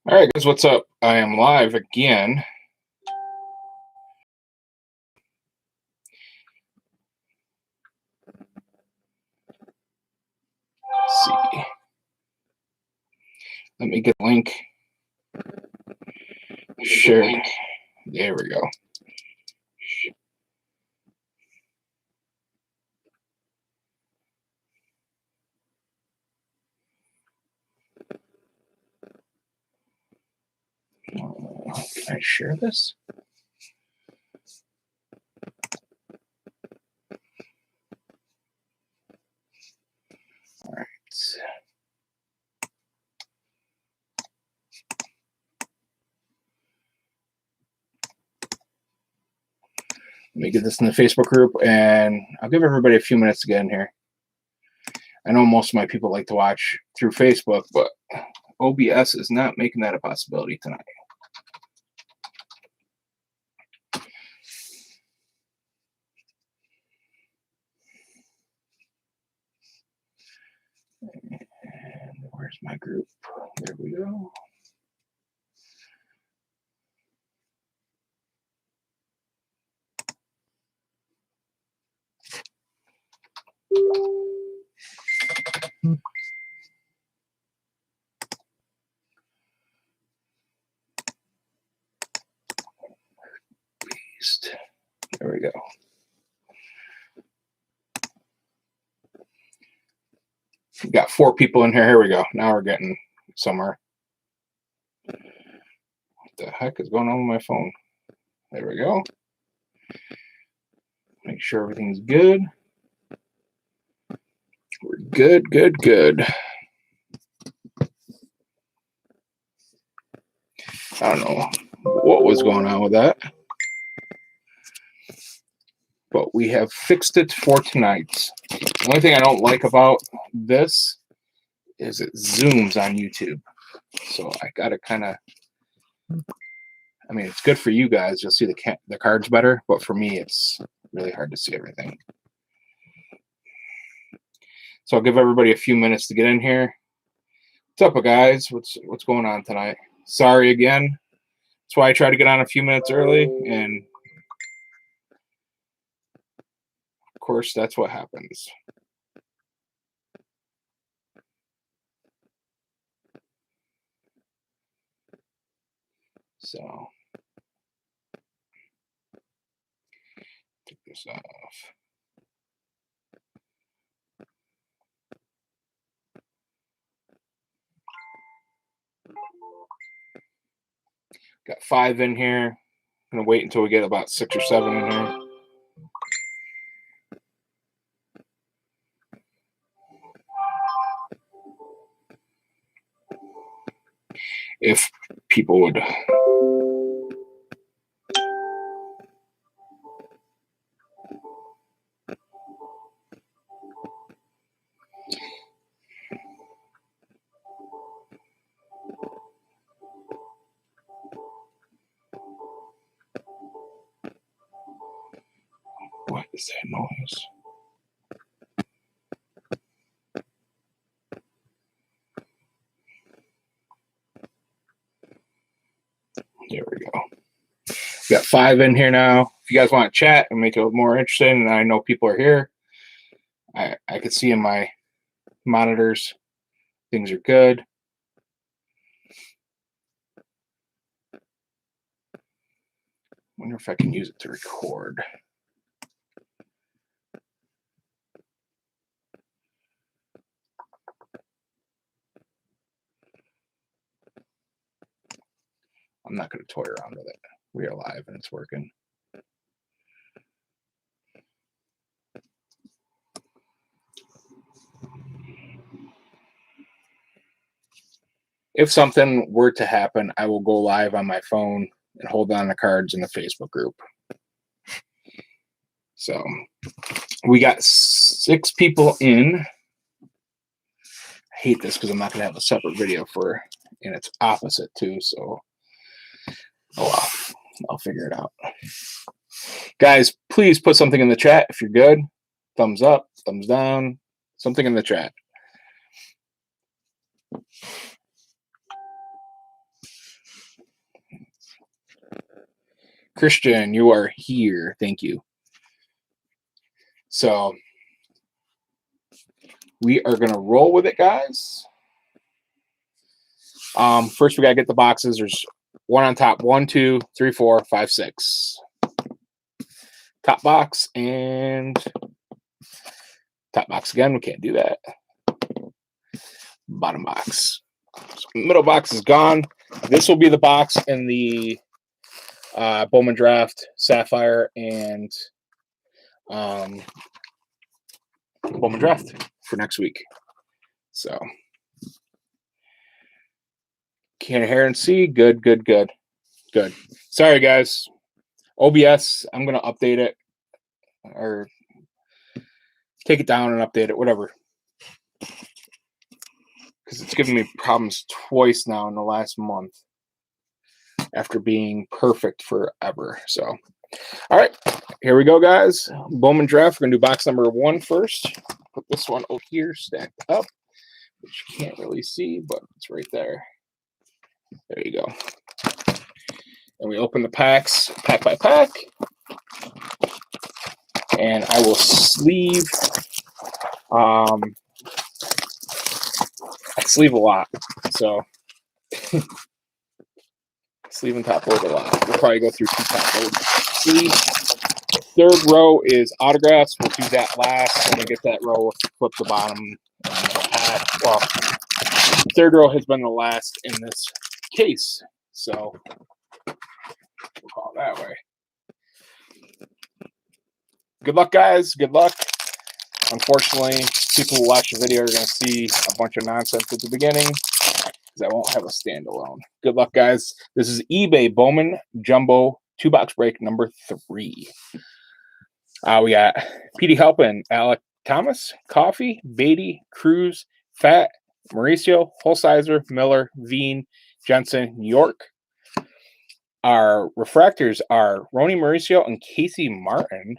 All right, guys, what's up? I am live again. Let's see. Let me get the link. Share. There we go. Can I share this? All right. Let me get this in the Facebook group, and I'll give everybody a few minutes to get in here. I know most of my people like to watch through Facebook, but OBS is not making that a possibility tonight. And where's my group? There we go. Beast. There we go. We got 4 people in here. Here we go. Now we're getting somewhere. What the heck is going on with my phone? There we go. Make sure everything's good. We're good, good, good. I don't know what was going on with that, but we have fixed it for tonight. The only thing I don't like about this is it zooms on YouTube. So I got to kind of, I mean, it's good for you guys. You'll see the cards better, but for me, it's really hard to see everything. So I'll give everybody a few minutes to get in here. What's up, guys? What's going on tonight? Sorry again. That's why I try to get on a few minutes early, and of course, that's what happens. So take this off. Got 5 in here. I'm gonna wait until we get about 6 or 7 in here. If people would. What is that noise? There we go. We got 5 in here now. If you guys want to chat and make it more interesting, and I know people are here, I can see in my monitors things are good. Wonder if I can use it to record. I'm not going to toy around with it. We are live and it's working. If something were to happen, I will go live on my phone and hold on the cards in the Facebook group. So we got 6 people in. I hate this because I'm not going to have a separate video for, and it's opposite too. So, oh well, I'll figure it out. Guys, please put something in the chat if you're good. Thumbs up, thumbs down, something in the chat. Christian, you are here. Thank you. So we are going to roll with it, guys. First, we got to get the boxes. There's one on top. 1, 2, 3, 4, 5, 6. Top box and top box again. We can't do that. Bottom box. So middle box is gone. This will be the box in the Bowman Draft Sapphire and Bowman Draft for next week. So can hear and see. Good. Sorry, guys. OBS, I'm going to update it or take it down and update it, whatever. Because it's given me problems twice now in the last month after being perfect forever. So, all right, here we go, guys. Bowman Draft. We're going to do box number 1 first. Put this one over here, stacked up, which you can't really see, but it's right there. There you go. And we open the packs, pack by pack. And I will sleeve. I sleeve a lot, so sleeve and top load a lot. We'll probably go through 2 top loads. Sleeve. Third row is autographs. We'll do that last. When we get that row, we'll flip the bottom. Well, third row has been the last in this case, so we'll call it that way. Good luck, guys. Good luck. Unfortunately, people who watch the video are going to see a bunch of nonsense at the beginning because I won't have a standalone. Good luck, guys. This is eBay Bowman Jumbo 2-box break number 3. We got Petey Halpin, Alec Thomas, Coffee, Beatty, Cruz, Fat, Mauricio, Holsizer, Miller, Veen, Jensen, York. Our refractors are Ronnie Mauricio and Casey Martin.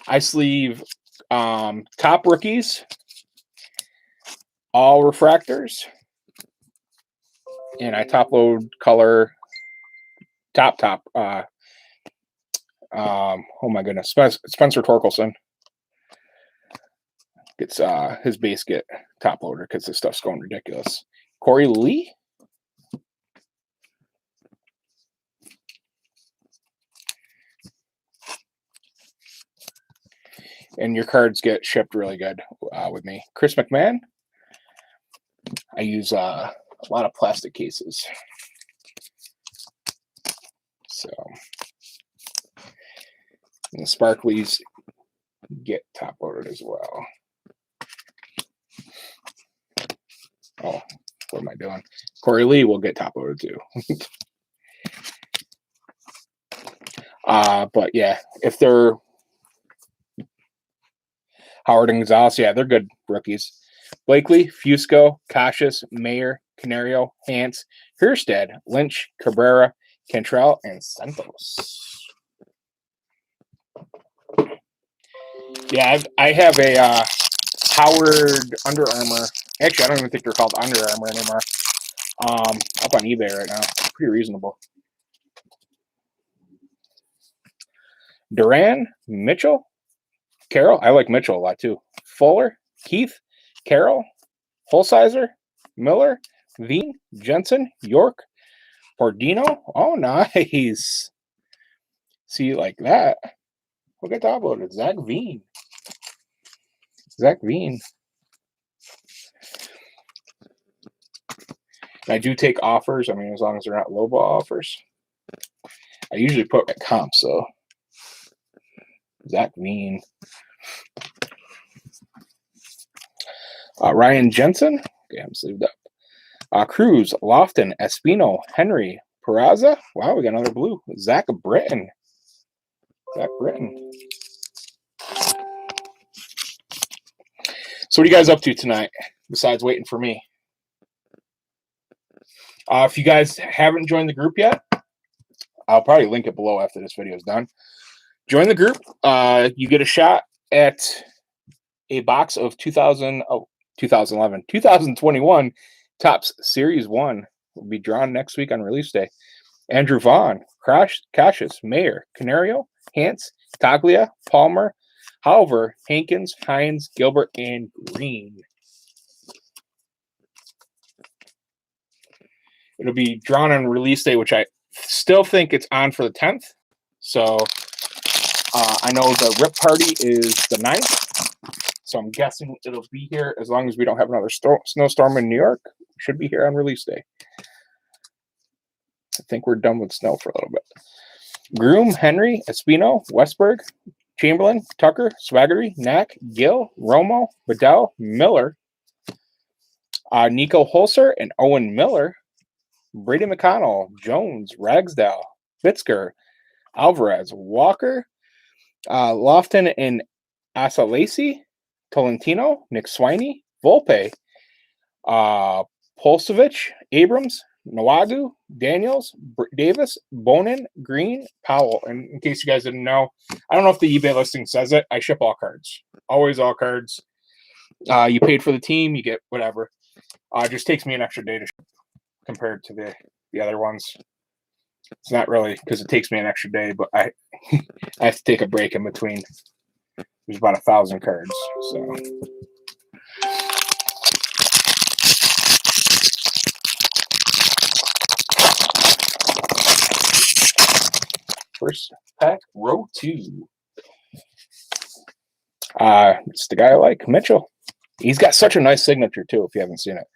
I sleeve top rookies, all refractors, and I top load color top. Oh my goodness, Spencer Torkelson gets his base get top loader because this stuff's going ridiculous. Corey Lee. And your cards get shipped really good with me. Chris McMahon. I use a lot of plastic cases. So, and the sparklies get top loaded as well. Oh, what am I doing? Corey Lee will get top loaded too. But yeah, if they're Howard and Gonzalez, yeah, they're good rookies. Blakely, Fusco, Cassius, Mayer, Canario, Hance, Hurstad, Lynch, Cabrera, Cantrell, and Santos. Yeah, I have a Howard Under Armour. Actually, I don't even think they're called Under Armour anymore. Up on eBay right now. Pretty reasonable. Duran, Mitchell, Carroll. I like Mitchell a lot too. Fuller, Keith, Carroll, Holsizer, Miller, Veen, Jensen, York, Pordino. Oh, nice. See, like that. Look at top loaded. Zach Veen. I do take offers. I mean, as long as they're not lowball offers. I usually put at comp, so Zach Veen. Ryan Jensen. Okay, I'm sleeved up. Cruz, Lofton, Espino, Henry, Peraza. Wow, we got another blue. Zach Britton. So what are you guys up to tonight besides waiting for me? If you guys haven't joined the group yet, I'll probably link it below after this video is done. Join the group. You get a shot at a box of 2000 2011. 2021 Topps Series 1 will be drawn next week on release day. Andrew Vaughn, Cassius, Mayer, Canario, Hance, Taglia, Palmer, Halver, Hankins, Hines, Gilbert, and Green. It'll be drawn on release day, which I still think it's on for the 10th. So I know the rip party is the 9th. So I'm guessing it'll be here as long as we don't have another snowstorm in New York. It should be here on release day. I think we're done with snow for a little bit. Groom, Henry, Espino, Westberg, Chamberlain, Tucker, Swaggery, Knack, Gill, Romo, Bedell, Miller, Nico Holzer, and Owen Miller, Brady McConnell, Jones, Ragsdale, Fitzger, Alvarez, Walker, Lofton and Asalasi, Tolentino, Nick Swiney, Volpe, Polsevich, Abrams, Nawagu, Daniels, Davis, Bonin, Green, Powell. And in case you guys didn't know, I don't know if the eBay listing says it. I ship all cards. Always all cards. You paid for the team, you get whatever. It just takes me an extra day to ship compared to the other ones. It's not really because it takes me an extra day, but I have to take a break in between. There's about 1,000 cards. So first pack, row 2. It's the guy I like, Mitchell. He's got such a nice signature, too, if you haven't seen it.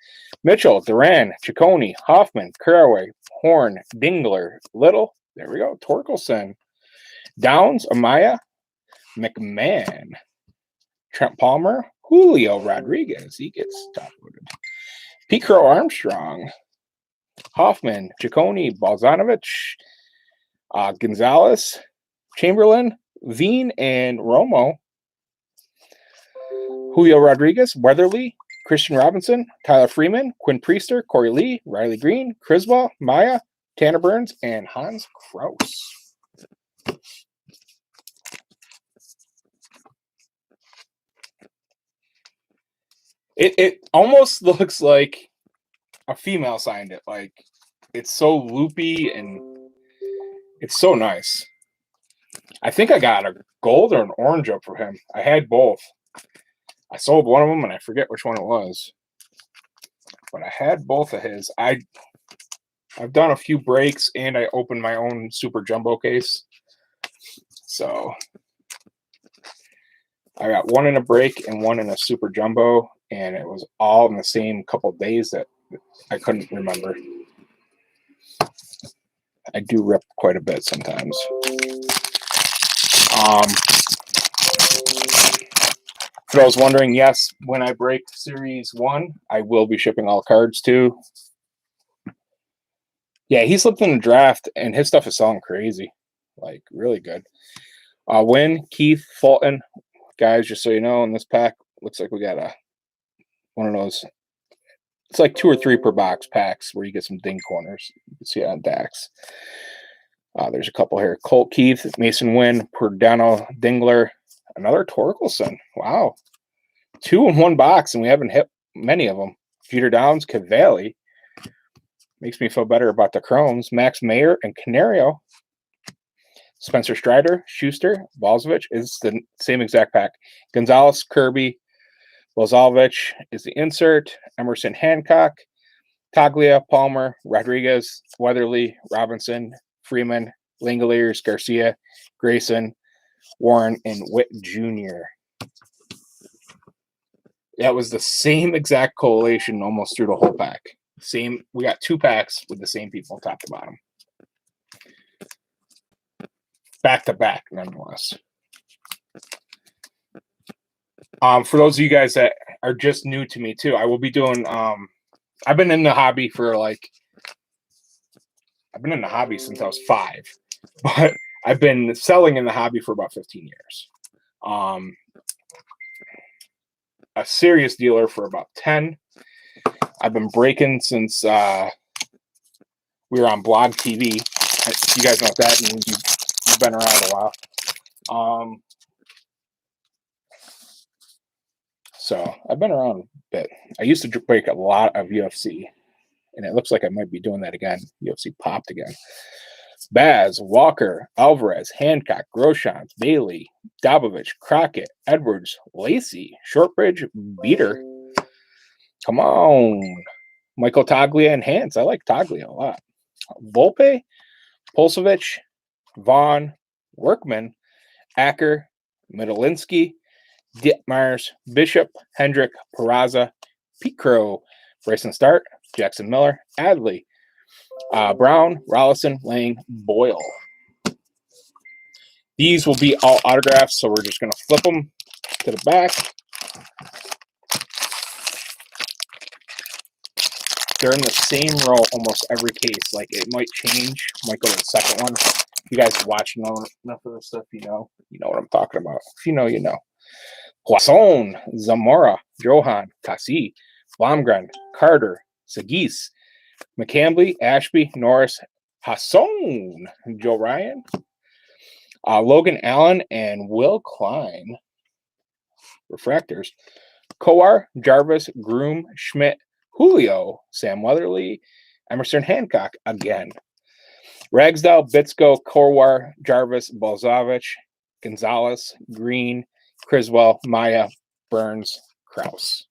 Mitchell, Duran, Ciccone, Hoffman, Caraway, Horn, Dingler, Little, there we go, Torkelson, Downs, Amaya, McMahon, Trent Palmer, Julio Rodriguez, he gets top-voted. Pete Crow Armstrong, Hoffman, Ciccone, Balzanovich, Gonzalez, Chamberlain, Veen, and Romo. Julio Rodriguez, Weatherly, Christian Robinson, Tyler Freeman, Quinn Priester, Corey Lee, Riley Green, Criswell, Maya, Tanner Burns, and Hans Kraus. It almost looks like a female signed it. Like, it's so loopy and it's so nice. I think I got a gold or an orange up for him. I had both. I sold one of them and I forget which one it was. But I had both of his. I've done a few breaks and I opened my own Super Jumbo case. So I got one in a break and one in a Super Jumbo, and it was all in the same couple of days that I couldn't remember. I do rip quite a bit sometimes. For those wondering, yes, when I break Series 1, I will be shipping all cards too. Yeah, he slipped in the draft, and his stuff is selling crazy. Like, really good. Win, Keith, Fulton. Guys, just so you know, in this pack, looks like we got one of those. It's like 2 or 3 per box packs where you get some ding corners. You can see it on Dax. There's a couple here. Colt Keith, Mason Wynn, Perdano, Dingler, another Torkelson. Wow. 2 in 1 box, and we haven't hit many of them. Jeter Downs, Cavalli. Makes me feel better about the Chromes. Max Mayer and Canario. Spencer Strider, Schuster, Balzovich is the same exact pack. Gonzalez, Kirby, Balzovich is the insert. Emerson Hancock, Taglia, Palmer, Rodriguez, Weatherly, Robinson, Freeman, Langoliers, Garcia, Grayson, Warren, and Witt Jr. That was the same exact collation almost through the whole pack. Same. We got 2 packs with the same people top to bottom. Back to back, nonetheless. For those of you guys that are just new to me too, I will be doing. I've been in the hobby for I've been in the hobby since I was 5, but I've been selling in the hobby for about 15 years. A serious dealer for about 10. I've been breaking since we were on Blog TV. You guys know what that means. You've been around a while. So I've been around a bit. I used to break a lot of UFC, and it looks like I might be doing that again. UFC popped again. Baz, Walker, Alvarez, Hancock, Groshans, Bailey, Dobovich, Crockett, Edwards, Lacey, Shortbridge, Beater. Come on. Michael Taglia and Hans. I like Taglia a lot. Volpe, Pulsevich, Vaughn, Workman, Acker, Midolinsky, Dietmars, Bishop, Hendrick, Peraza, Pete Crow, Bryson Start, Jackson Miller, Adley, Brown, Rollison, Lang, Boyle. These will be all autographs, so we're just going to flip them to the back. They're in the same row almost every case. Like, it might change. Might go to the second one. If you guys watch enough of this stuff, you know what I'm talking about. If you know, you know. Poisson, Zamora, Johan, Cassie, Blomgren, Carter, Sagis, McCambly, Ashby, Norris, Hasson, Joe Ryan, Logan Allen, and Will Klein. Refractors. Kowar, Jarvis, Groom, Schmidt, Julio, Sam Weatherly, Emerson Hancock again. Ragsdale, Bitsko, Kowar, Jarvis, Bolzovich, Gonzalez, Green, Criswell, Maya, Burns, Kraus.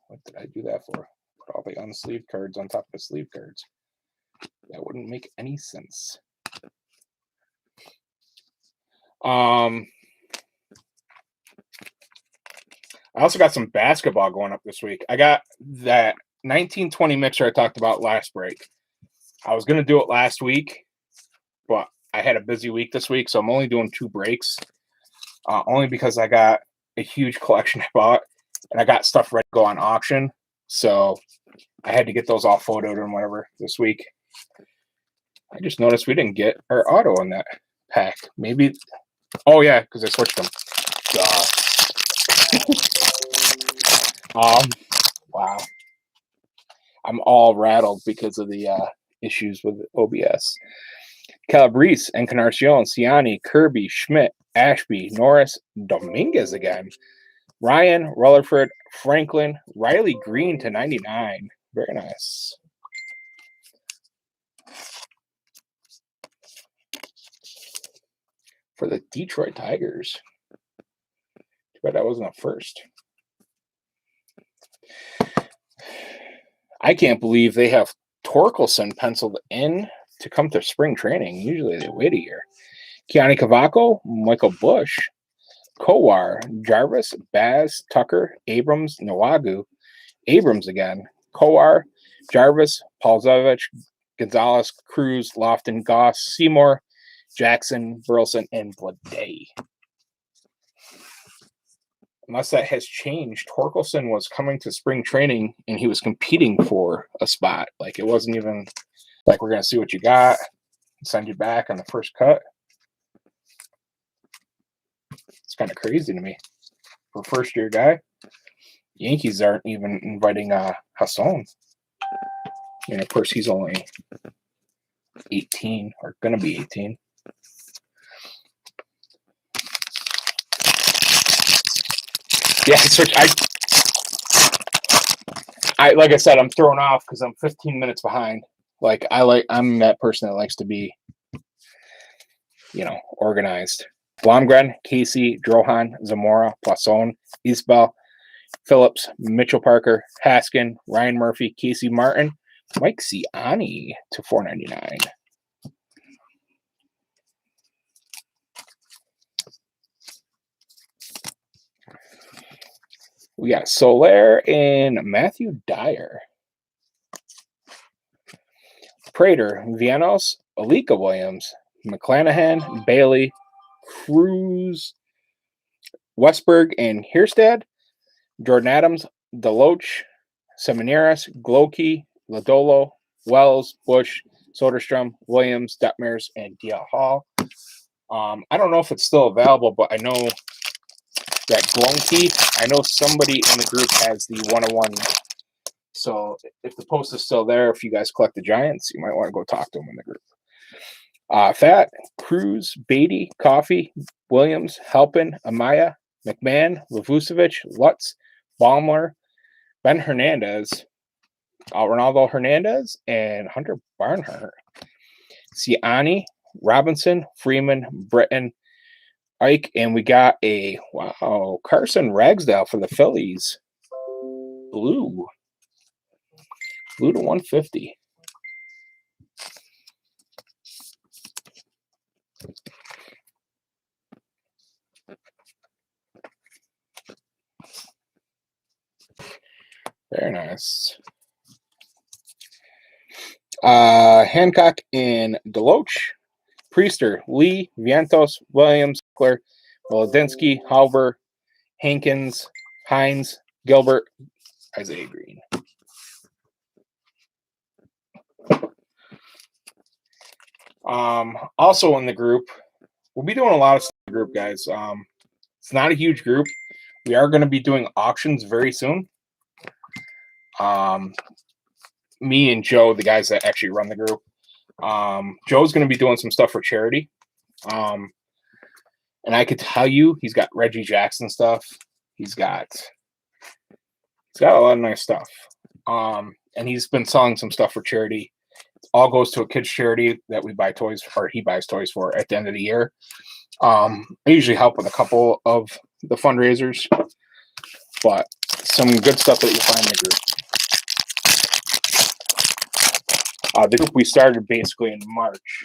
What did I do that for? Put all the unsleeved cards on top of the sleeve cards. That wouldn't make any sense. I also got some basketball going up this week. I got that 1920 mixer I talked about last break. I was going to do it last week, but I had a busy week this week, so I'm only doing 2 breaks. Only because I got a huge collection I bought, and I got stuff ready to go on auction. So I had to get those all photoed and whatever this week. I just noticed we didn't get our auto in that pack. Maybe. Oh, yeah, because I switched them. Wow. I'm all rattled because of the issues with OBS. Calabrese, Encarnacion, Ciani, Kirby, Schmidt, Ashby, Norris, Dominguez again. Ryan, Rutherford, Franklin, Riley Green to 99. Very nice. For the Detroit Tigers. Too bad that wasn't a first. I can't believe they have Torkelson penciled in to come to spring training. Usually they wait a year. Keani Cavaco, Michael Bush, Kowar, Jarvis, Baz, Tucker, Abrams, Nawagu, Abrams again, Kowar, Jarvis, Paulzovich, Gonzalez, Cruz, Lofton, Goss, Seymour, Jackson, Burleson, and Blade. Unless that has changed, Torkelson was coming to spring training and he was competing for a spot. Like, it wasn't even like, we're going to see what you got, send you back on the first cut. It's kind of crazy to me. For a first-year guy, Yankees aren't even inviting Hasson. And, of course, he's only 18 or going to be 18. Yeah, so I like I said, I'm thrown off because I'm 15 minutes behind. I'm that person that likes to be, organized. Blomgren, Casey, Drohan, Zamora, Poisson, Isbell, Phillips, Mitchell Parker, Haskin, Ryan Murphy, Casey Martin, Mike Ciani to $4.99. We got Soler and Matthew Dyer. Prater, Vianos, Alika Williams, McClanahan, Bailey, Cruz, Westberg, and Hierstad. Jordan Adams, Deloach, Semineris, Glokey, Lodolo, Wells, Bush, Soderstrom, Williams, Detmers, and D.L. Hall. I don't know if it's still available, but I know that Glokey, I know somebody in the group has the 101. So if the post is still there, if you guys collect the Giants, you might want to go talk to them in the group. Fat, Cruz, Beatty, Coffee, Williams, Halpin, Amaya, McMahon, Levusevic, Lutz, Baumler, Ben Hernandez, Ronaldo Hernandez, and Hunter Barnhart. Ciani, Robinson, Freeman, Britton, Ike, and we got a Carson Ragsdale for the Phillies. Blue to 150. Very nice. Hancock and Deloach, Priester, Lee, Vientos, Williams, Claire, Volodinsky, Halber, Hankins, Hines, Gilbert, Isaiah Green. Also in the group, we'll be doing a lot of stuff in the group, guys. It's not a huge group. We are going to be doing auctions very soon. Me and Joe, the guys that actually run the group, Joe's going to be doing some stuff for charity. And I could tell you, he's got Reggie Jackson stuff. He's got a lot of nice stuff. And he's been selling some stuff for charity. It all goes to a kids charity that we buy toys for, or he buys toys for at the end of the year. I usually help with a couple of the fundraisers, but some good stuff that you find in the group. The group we started basically in March,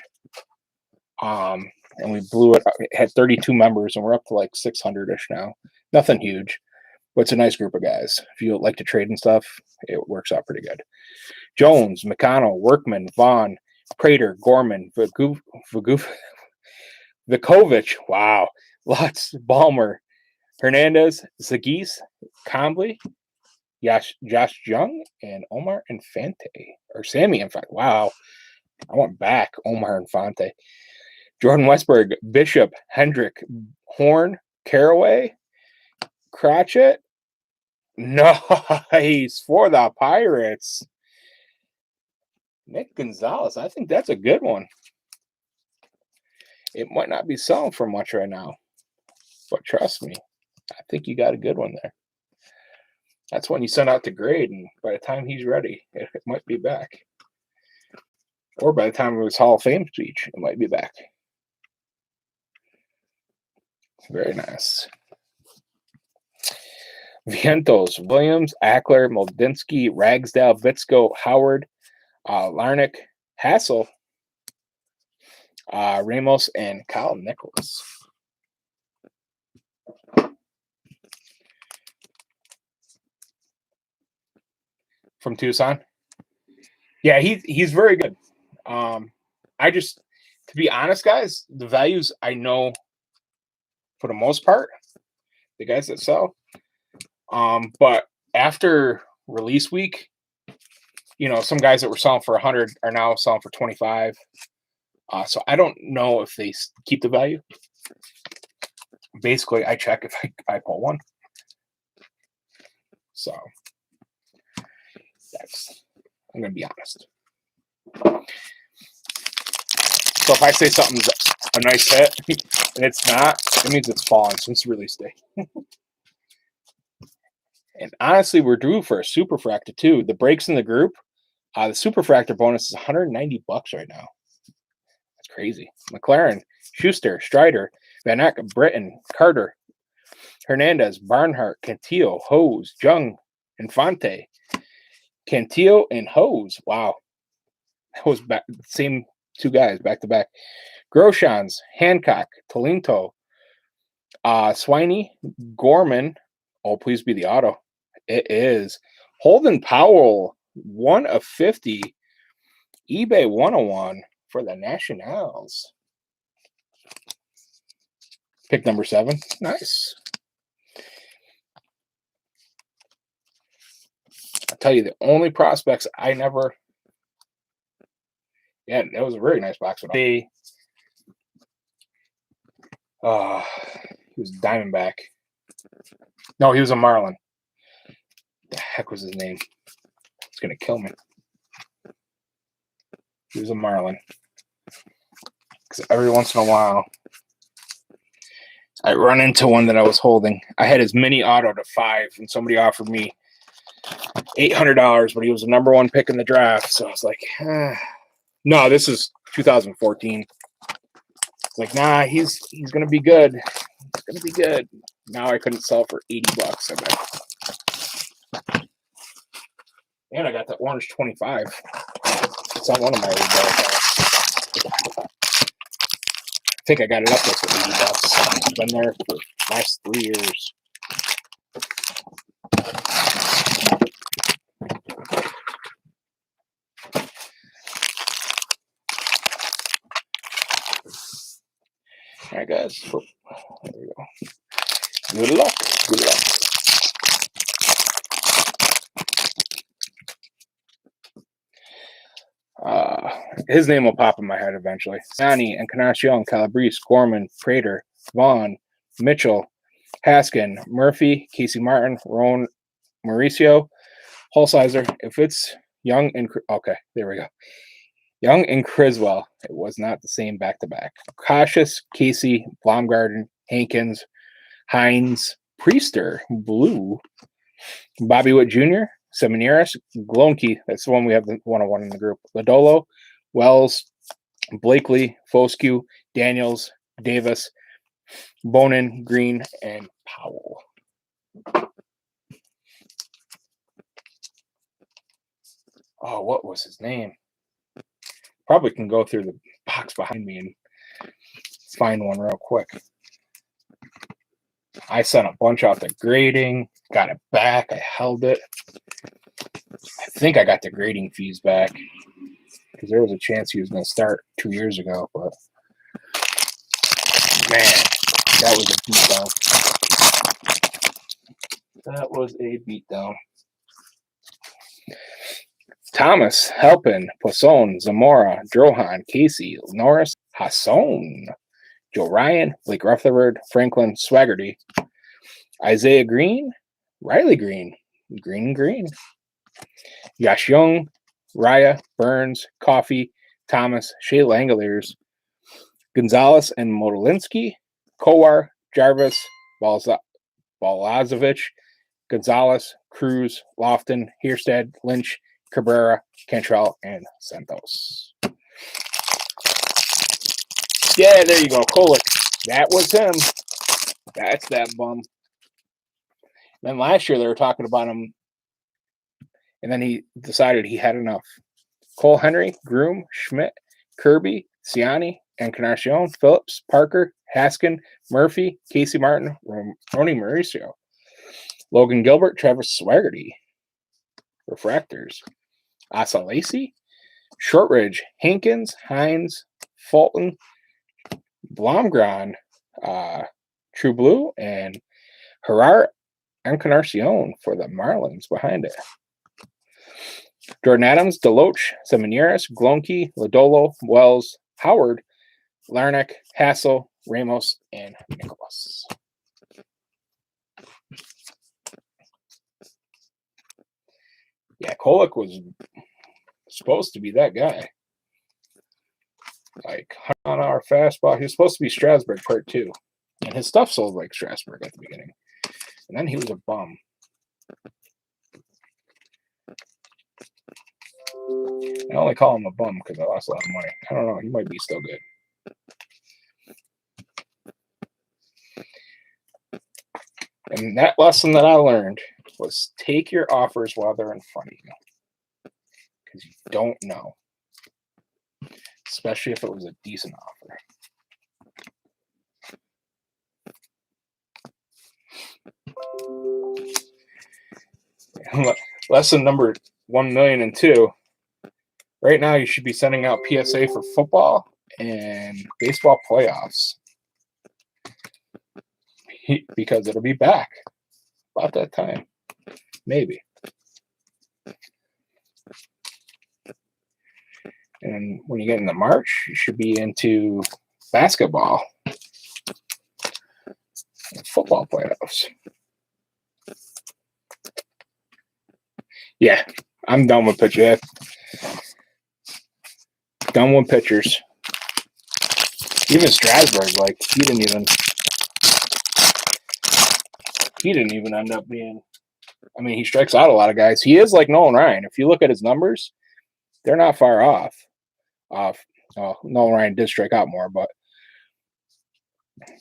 and we blew it up. It had 32 members, and we're up to like 600-ish now. Nothing huge, but it's a nice group of guys. If you like to trade and stuff, it works out pretty good. Jones, McConnell, Workman, Vaughn, Prater, Gorman, Vukovic, wow, Lutz, Balmer, Hernandez, Zagis, Combley, Josh Jung, and Omar Infante, or Sammy Infante. Wow, I went back. Omar Infante, Jordan Westberg, Bishop, Hendrick, Horn, Caraway, Cratchit. Nice for the Pirates. Nick Gonzalez. I think that's a good one. It might not be selling for much right now, but trust me, I think you got a good one there. That's when you send out the grade, and by the time he's ready, it might be back. Or by the time of his Hall of Fame speech, it might be back. Very nice. Vientos, Williams, Ackler, Moldinsky, Ragsdale, Vitsko, Howard, Larnick, Hassel, Ramos, and Kyle Nicholas. From Tucson. Yeah, he's very good. To be honest, guys, the values I know for the most part, the guys that sell. But after release week, some guys that were selling for 100 are now selling for 25. So I don't know if they keep the value. Basically, I check if I pull one. So I'm going to be honest. So if I say something's a nice hit and it's not, it means it's fallen since release day. And honestly, we're due for a Superfractor too. The breaks in the group, the Superfractor bonus is $190 right now. That's crazy. McLaren, Schuster, Strider, Van Eck, Britton, Carter, Hernandez, Barnhart, Cantillo, Hose, Jung, Infante, Cantillo, and Hose. Wow. That was same two guys back to back. Groshans, Hancock, Tolinto, Swiney, Gorman. Oh, please be the auto. It is. Holden Powell, 1 of 50. eBay 101 for the Nationals. Pick number 7. Nice. I'll tell you, the only prospects I never... Yeah, that was a very nice box. He was Diamondback. No, he was a Marlin. The heck was his name? It's going to kill me. He was a Marlin. Because every once in a while, I run into one that I was holding. I had his mini auto to 5, and somebody offered me $800, but he was the number 1 pick in the draft. So I was like, no, this is 2014. It's like, nah, he's gonna be good. He's gonna be good. Now I couldn't sell for $80, I bet. And I got the orange 25. It's on one of my reballs. I think I got it up there for $80. It's been there for the last 3 years. All right, guys. There we go. Good luck. Good luck. His name will pop in my head eventually. Sani, Encarnacion, Calabrese, Gorman, Prater, Vaughn, Mitchell, Haskin, Murphy, Casey Martin, Roan, Mauricio, Holsizer. If it's Young and okay, there we go. Young and Criswell. It was not the same back-to-back. Cautious, Casey, Blomgarden, Hankins, Hines, Priester, Blue, Bobby Witt Jr., Semineris, Glonke. That's the one we have the 101 in the group. Lodolo, Wells, Blakely, Foscue, Daniels, Davis, Bonin, Green, and Powell. Oh, what was his name? Probably can go through the box behind me and find one real quick. I sent a bunch out to grading, got it back, I held it. I think I got the grading fees back because there was a chance he was going to start 2 years ago, but man, that was a beatdown. That was a beatdown. Thomas, Halpin, Poisson, Zamora, Drohan, Casey, Norris, Hasson, Joe Ryan, Blake Rutherford, Franklin, Swaggerty, Isaiah Green, Riley Green, Green, Yash Young, Raya, Burns, Coffey, Thomas, Shea Langoliers, Gonzalez and Modolinski, Kowar, Jarvis, Balazovich, Gonzalez, Cruz, Lofton, Hierstad, Lynch, Cabrera, Cantrell, and Santos. Yeah, there you go. Kolick. That was him. That's that bum. Then last year they were talking about him, and then he decided he had enough. Cole Henry, Groom, Schmidt, Kirby, Ciani, Encarnacion, Phillips, Parker, Haskin, Murphy, Casey Martin, Roni Mauricio, Logan Gilbert, Travis Swaggerty, Refractors, Asa Lacey, Shortridge, Hankins, Hines, Fulton, Blomgren, True Blue, and Gerard Encarnacion for the Marlins behind it. Jordan Adams, Deloach, Semineris, Glonke, Lodolo, Wells, Howard, Larnack, Hassel, Ramos, and Nicholas. Yeah, Kolick was supposed to be that guy. Like, on our fastball. He was supposed to be Strasburg part 2. And his stuff sold like Strasburg at the beginning. And then he was a bum. I only call him a bum because I lost a lot of money. I don't know. He might be still good. And that lesson that I learned was take your offers while they're in front of you. Because you don't know. Especially if it was a decent offer. Lesson number 1,000,002. Right now, you should be sending out PSA for football and baseball playoffs. Because it'll be back about that time. Maybe. And when you get into March, you should be into basketball and football playoffs. Yeah, I'm done with pitchers. Done with pitchers. Even Strasburg, like he didn't even end up being. I mean, he strikes out a lot of guys. He is like Nolan Ryan. If you look at his numbers, they're not far off. Nolan Ryan did strike out more, but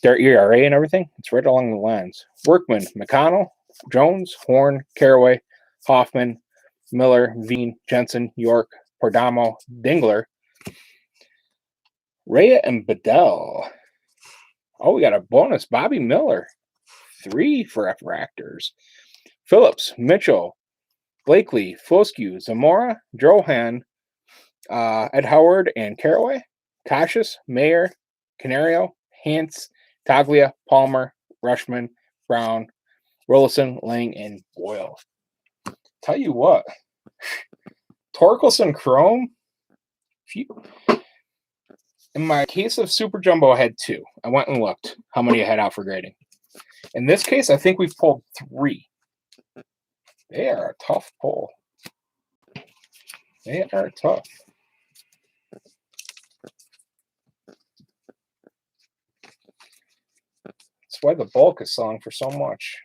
their ERA and everything, it's right along the lines. Workman, McConnell, Jones, Horn, Caraway, Hoffman, Miller, Veen, Jensen, York, Pordamo, Dingler, Rhea, and Bedell. Oh, we got a bonus. Bobby Miller, 3 for F-Ractors. Phillips, Mitchell, Blakely, Foscue, Zamora, Johan, Ed Howard, and Caraway. Cassius, Mayer, Canario, Hance, Taglia, Palmer, Rushman, Brown, Rollison, Lang, and Boyle. Tell you what, Torkelson Chrome, in my case of Super Jumbo, I had 2. I went and looked how many I had out for grading. In this case, I think we've pulled 3. They are a tough pull. They are tough. That's why the bulk is selling for so much.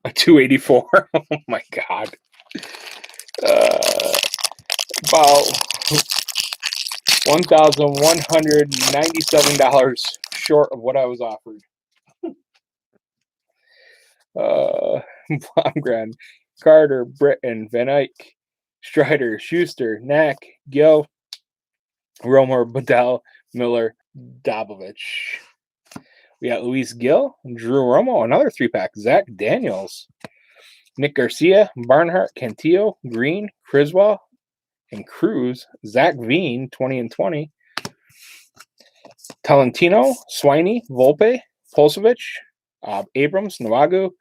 A 284. Oh my God. About $1,197 short of what I was offered. Blomgren, Carter, Britton, Van Eyck, Strider, Schuster, Knack, Gill, Romer, Bedell, Miller, Dobovich. We got Luis Gill, Drew Romo, another 3-pack. Zach Daniels, Nick Garcia, Barnhart, Cantillo, Green, Criswell, and Cruz. Zach Veen, 20 and 20. Talentino, Swiney, Volpe, Pulsevich, Abrams, Navagu,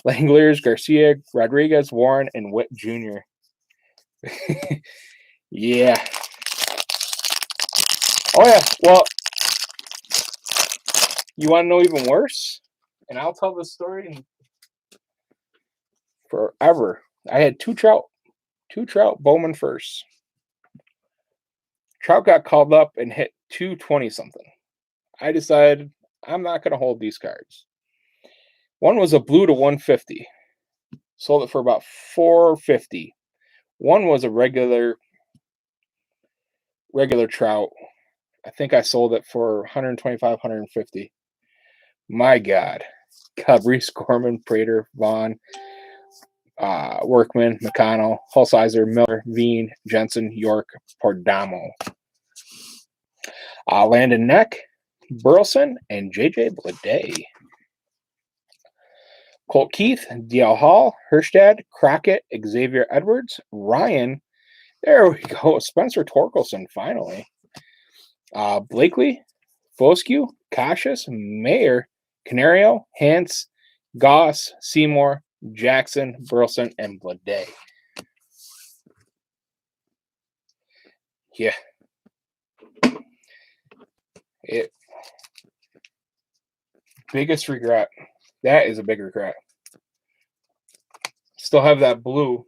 Langlers, Garcia, Rodriguez, Warren, and Witt Jr. Yeah. Oh, yeah. Well, you want to know even worse? And I'll tell this story forever. I had 2 Trout Bowman first. Trout got called up and hit 220-something. I decided I'm not going to hold these cards. One was a blue to 150. Sold it for about $450. One was a regular Trout. I think I sold it for $125, $150. My God. Cabrice, Gorman, Prater, Vaughn, Workman, McConnell, Hulsizer, Miller, Veen, Jensen, York, Pordamo. Landon Neck, Burleson, and J.J. Bleday. Colt Keith, D.L. Hall, Herstad, Crockett, Xavier Edwards, Ryan. There we go. Spencer Torkelson, finally. Blakely, Foscue, Cassius, Mayer, Canario, Hance, Goss, Seymour, Jackson, Burleson, and Bleday. Yeah. Biggest regret. That is a big regret. Still have that blue.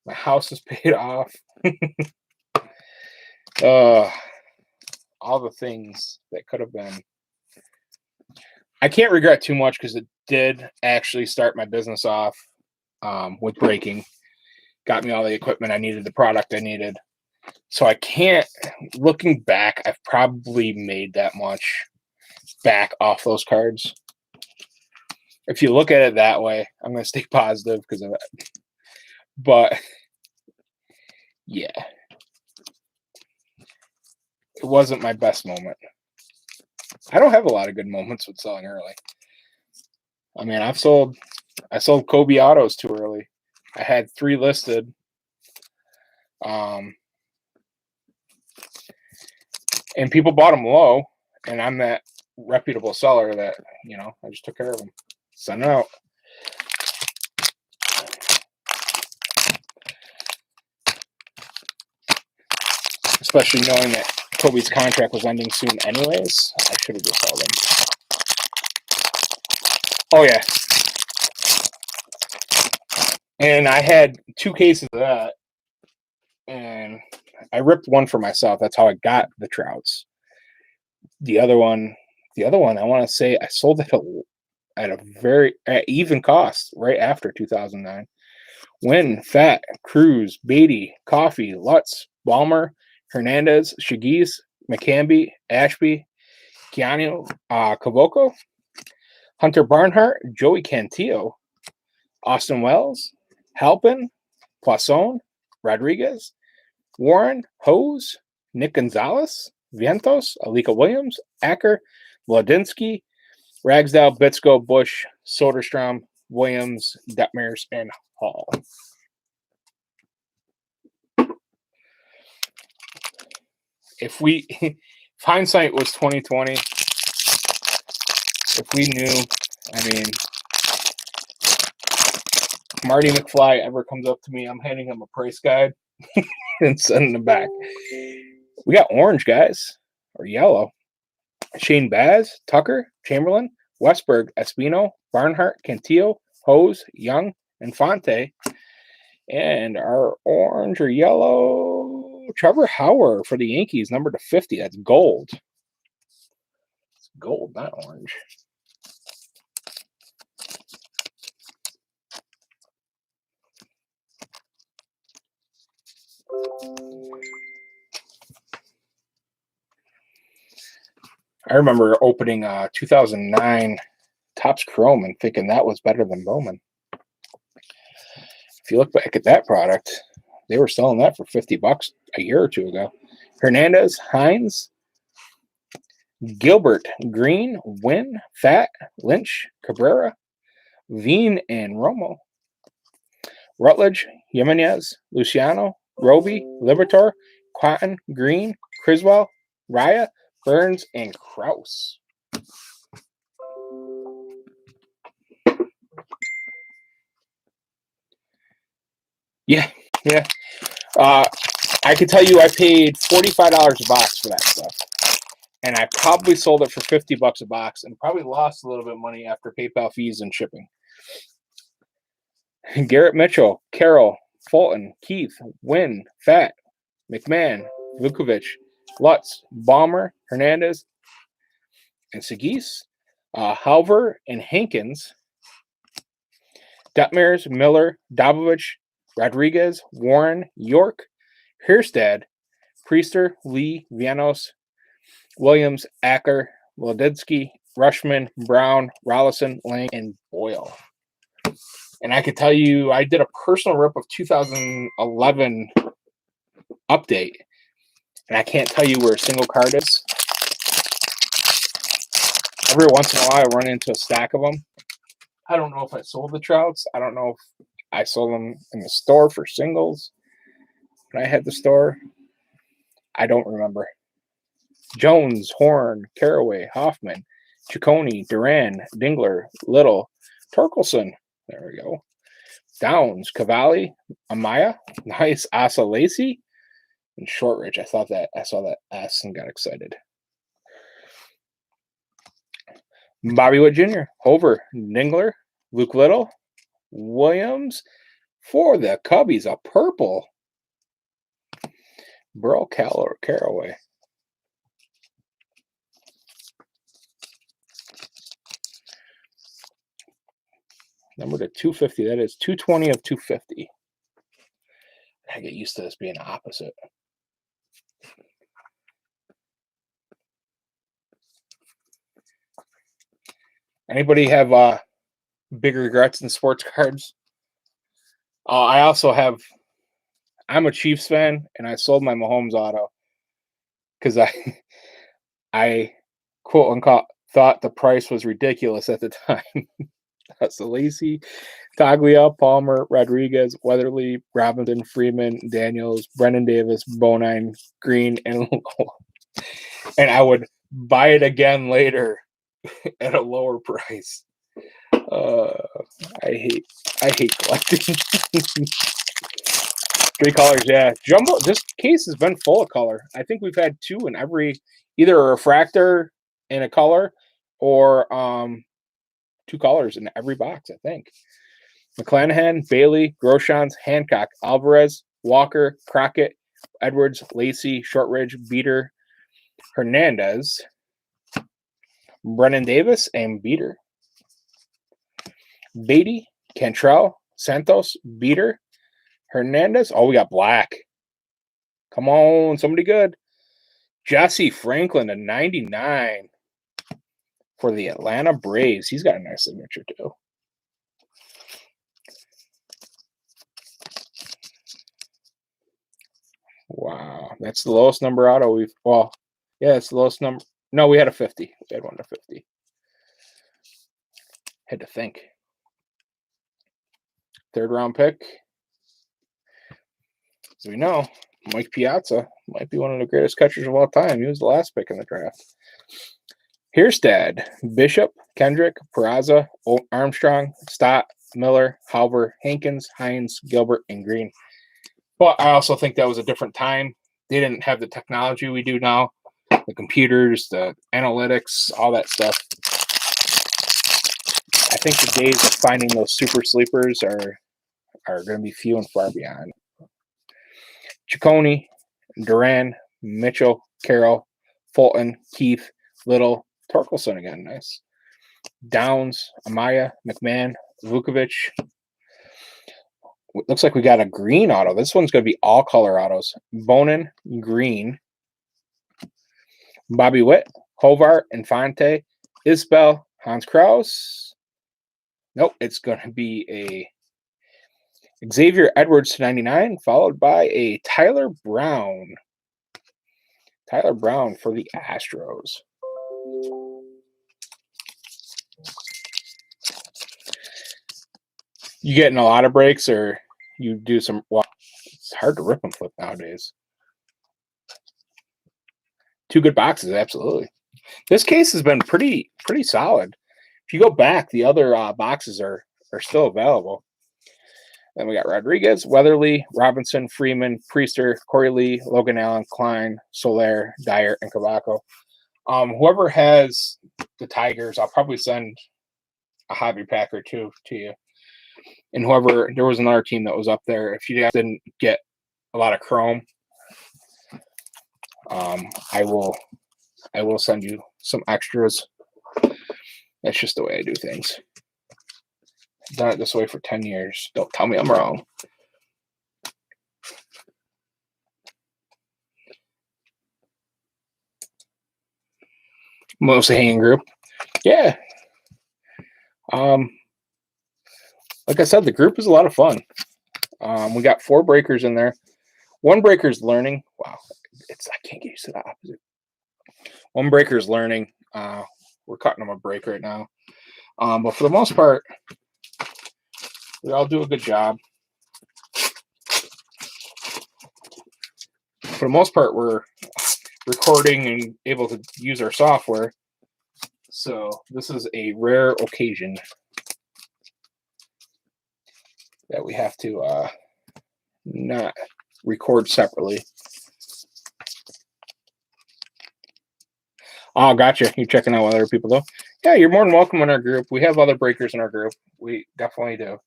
My house is paid off. All the things that could have been. I can't regret too much because it did actually start my business off with breaking. Got me all the equipment I needed, the product I needed. So I can't, looking back, I've probably made that much back off those cards. If you look at it that way, I'm going to stay positive because of it. But, yeah. It wasn't my best moment. I don't have a lot of good moments with selling early. I mean, I sold Kobe autos too early. I had 3 listed. And people bought them low, and I'm that reputable seller that, I just took care of them. Send it out. Especially knowing that Kobe's contract was ending soon anyways. I should have just sold him. Oh, yeah. And I had 2 cases of that, and I ripped one for myself. That's how I got the Trouts. The other one, I want to say I sold it at a very at even cost right after 2009. Wynn, Fat, Cruz, Beatty, Coffee, Lutz, Balmer, Hernandez, Shigis, McCamby, Ashby, Keanu, Cavoco, Hunter Barnhart, Joey Cantillo, Austin Wells, Halpin, Poisson, Rodriguez, Warren, Hose, Nick Gonzalez, Vientos, Alika Williams, Acker, Wladinski, Ragsdale, Bitsko, Bush, Soderstrom, Williams, Detmers, and Hall. If hindsight was 2020, if we knew, I mean, Marty McFly ever comes up to me, I'm handing him a price guide and sending him back. We got orange guys, or yellow. Shane Baz, Tucker, Chamberlain, Westberg, Espino, Barnhart, Cantillo, Hose, Young, and Fonte. And our orange or yellow, Trevor Hauer for the Yankees, number to 50. That's gold. It's gold, not orange. I remember opening 2009 Topps Chrome and thinking that was better than Bowman. If you look back at that product, they were selling that for $50 a year or two ago. Hernandez, Hines, Gilbert, Green, Wynn, Fat, Lynch, Cabrera, Veen, and Romo. Rutledge, Jimenez, Luciano, Roby, Libertor, Quanton, Green, Criswell, Raya, Burns, and Kraus. Yeah. I can tell you I paid $45 a box for that stuff. And I probably sold it for $50 a box and probably lost a little bit of money after PayPal fees and shipping. Garrett Mitchell, Carroll, Fulton, Keith, Wynn, Fat, McMahon, Vukovic, Lutz, Balmer, Hernandez, and Sagis, Halver, and Hankins, Detmers, Miller, Dobovich, Rodriguez, Warren, York, Hirstad, Priester, Lee, Vienos, Williams, Acker, Wladinski, Rushman, Brown, Rollison, Lang, and Boyle. And I could tell you, I did a personal rip of 2011 update, and I can't tell you where a single card is. Every once in a while, I run into a stack of them. I don't know if I sold the Trouts. I don't know if I sold them in the store for singles when I had the store. I don't remember. Jones, Horn, Caraway, Hoffman, Ciccone, Duran, Dingler, Little, Torkelson. There we go. Downs, Cavalli, Amaya, nice, Asa Lacey, and Shortridge. I saw that S and got excited. Bobby Wood Jr., Hover, Dingler, Luke Little, Williams for the Cubbies, a purple. Burl Caraway. Number to 250. That is 220 of 250. I get used to this being opposite. Anybody have big regrets in sports cards? I also have. I'm a Chiefs fan, and I sold my Mahomes auto because I quote unquote thought the price was ridiculous at the time. That's the Lacey, Taglia, Palmer, Rodriguez, Weatherly, Robinson, Freeman, Daniels, Brennan Davis, Bonine, Green, and I would buy it again later at a lower price. I hate collecting. 3 colors, yeah. Jumbo, this case has been full of color. I think we've had 2 in every, either a refractor in a color or 2 colors in every box, I think. McClanahan, Bailey, Groshans, Hancock, Alvarez, Walker, Crockett, Edwards, Lacey, Shortridge, Beater, Hernandez, Brennan Davis, and Beater. Beatty, Cantrell, Santos, Beater, Hernandez. Oh, we got Black. Come on, somebody good. Jesse Franklin to 99 for the Atlanta Braves. He's got a nice signature too. Wow, that's the lowest number auto we've. Well, yeah, it's the lowest number. No, we had a 50. We had one to 50. Had to think. Third round pick. As we know, Mike Piazza might be one of the greatest catchers of all time. He was the last pick in the draft. Hirstad, Bishop, Kendrick, Peraza, Armstrong, Stott, Miller, Halver, Hankins, Hines, Gilbert, and Green. But I also think that was a different time. They didn't have the technology we do now, the computers, the analytics, all that stuff. I think the days of finding those super sleepers are going to be few and far beyond. Ciccone, Duran, Mitchell, Carroll, Fulton, Keith, Little, Torkelson again, nice. Downs, Amaya, McMahon, Vukovic. Looks like we got a green auto. This one's going to be all color autos. Bonin, green. Bobby Witt, Hobart, Infante, Isbell, Hans Kraus. Nope, it's going to be a Xavier Edwards to 99, followed by a Tyler Brown. Tyler Brown for the Astros. You getting a lot of breaks, or you do some? Well, it's hard to rip and flip nowadays. Two good boxes, absolutely. This case has been pretty solid. If you go back, the other boxes are still available. Then we got Rodriguez, Weatherly, Robinson, Freeman, Priester, Corey Lee, Logan Allen, Klein, Soler, Dyer, and Cavaco. Whoever has the Tigers, I'll probably send a hobby pack or two to you. And whoever, there was another team that was up there. If you guys didn't get a lot of chrome, I will send you some extras. That's just the way I do things. I've done it this way for 10 years. Don't tell me I'm wrong. Mostly hanging group. Yeah. Like I said, the group is a lot of fun. We got 4 breakers in there. One breaker's learning. Wow. I can't get used to the opposite. One breaker's learning. We're cutting them a break right now. But for the most part, we all do a good job. For the most part, we're recording and able to use our software. So this is a rare occasion that we have to not record separately. Oh, gotcha. You're checking out what other people do? Yeah, you're more than welcome in our group. We have other breakers in our group. We definitely do.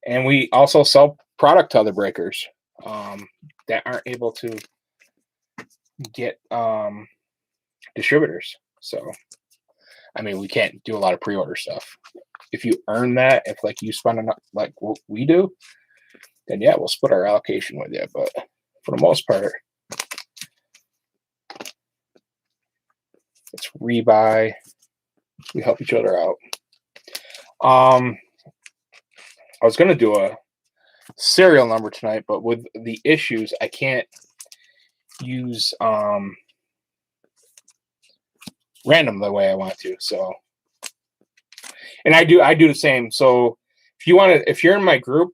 And we also sell product to other breakers that aren't able to get distributors. So, I mean, we can't do a lot of pre-order stuff. If you earn that, if like you spend enough, like what we do, then yeah, we'll split our allocation with you. But for the most part, it's rebuy. We help each other out. I was going to do a serial number tonight, but with the issues, I can't use random the way I want to. So, and I do the same. So if you want to, if you're in my group,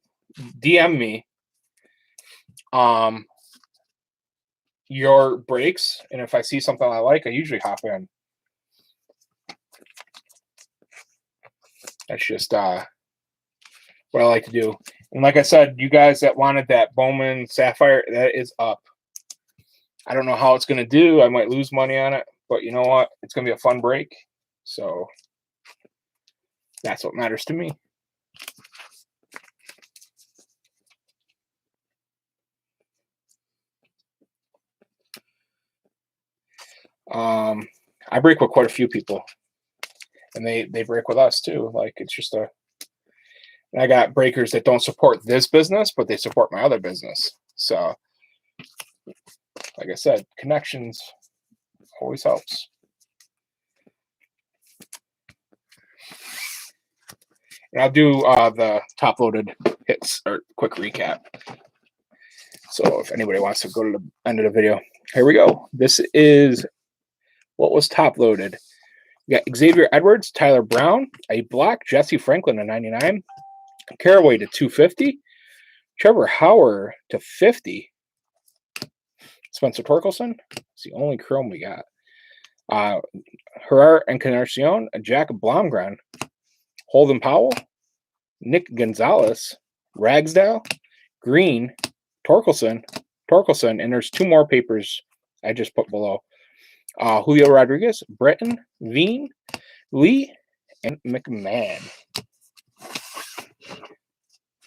DM me your breaks, and if I see something I like, I usually hop in. That's just what I like to do. And like I said, you guys that wanted that Bowman Sapphire, that is up. I don't know how it's going to do. I might lose money on it, but you know what? It's going to be a fun break. So that's what matters to me. I break with quite a few people, and they break with us too. Like it's just a. I got breakers that don't support this business, but they support my other business. So, like I said, connections always helps. And I'll do the top-loaded hits or quick recap. So if anybody wants to go to the end of the video, here we go. This is what was top-loaded. We got Xavier Edwards, Tyler Brown, a black, Jesse Franklin to 99, Caraway to 250, Trevor Hauer to 50, Spencer Torkelson. It's the only chrome we got. Herrera Encarnacion, Jack Blomgren, Holden Powell, Nick Gonzalez, Ragsdale, Green, Torkelson, and there's two more papers I just put below. Julio Rodriguez, Breton, Veen, Lee, and McMahon.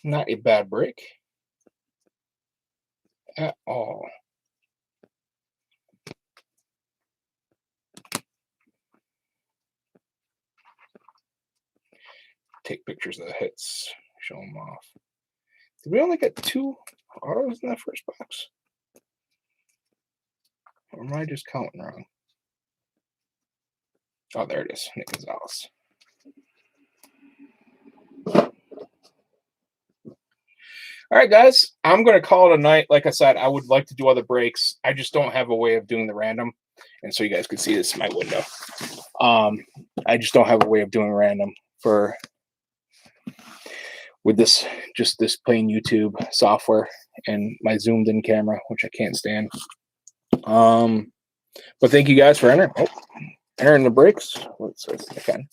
Not a bad break at all. Take pictures of the hits, show them off. Did we only get 2 autos in that first box? Or am I just counting wrong? Oh, there it is, Nick Gonzalez. All right, guys, I'm going to call it a night. Like I said, I would like to do other breaks. I just don't have a way of doing the random. And so you guys can see this is my window. I just don't have a way of doing random with this, just this plain YouTube software and my zoomed in camera, which I can't stand. But thank you guys for entering the breaks. Let's see if I can.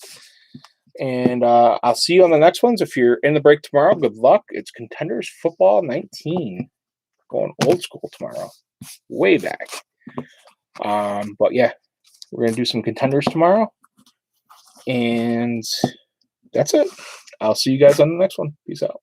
And I'll see you on the next ones. If you're in the break tomorrow, good luck. It's Contenders Football 19. Going old school tomorrow. Way back. But yeah, we're going to do some Contenders tomorrow. And that's it. I'll see you guys on the next one. Peace out.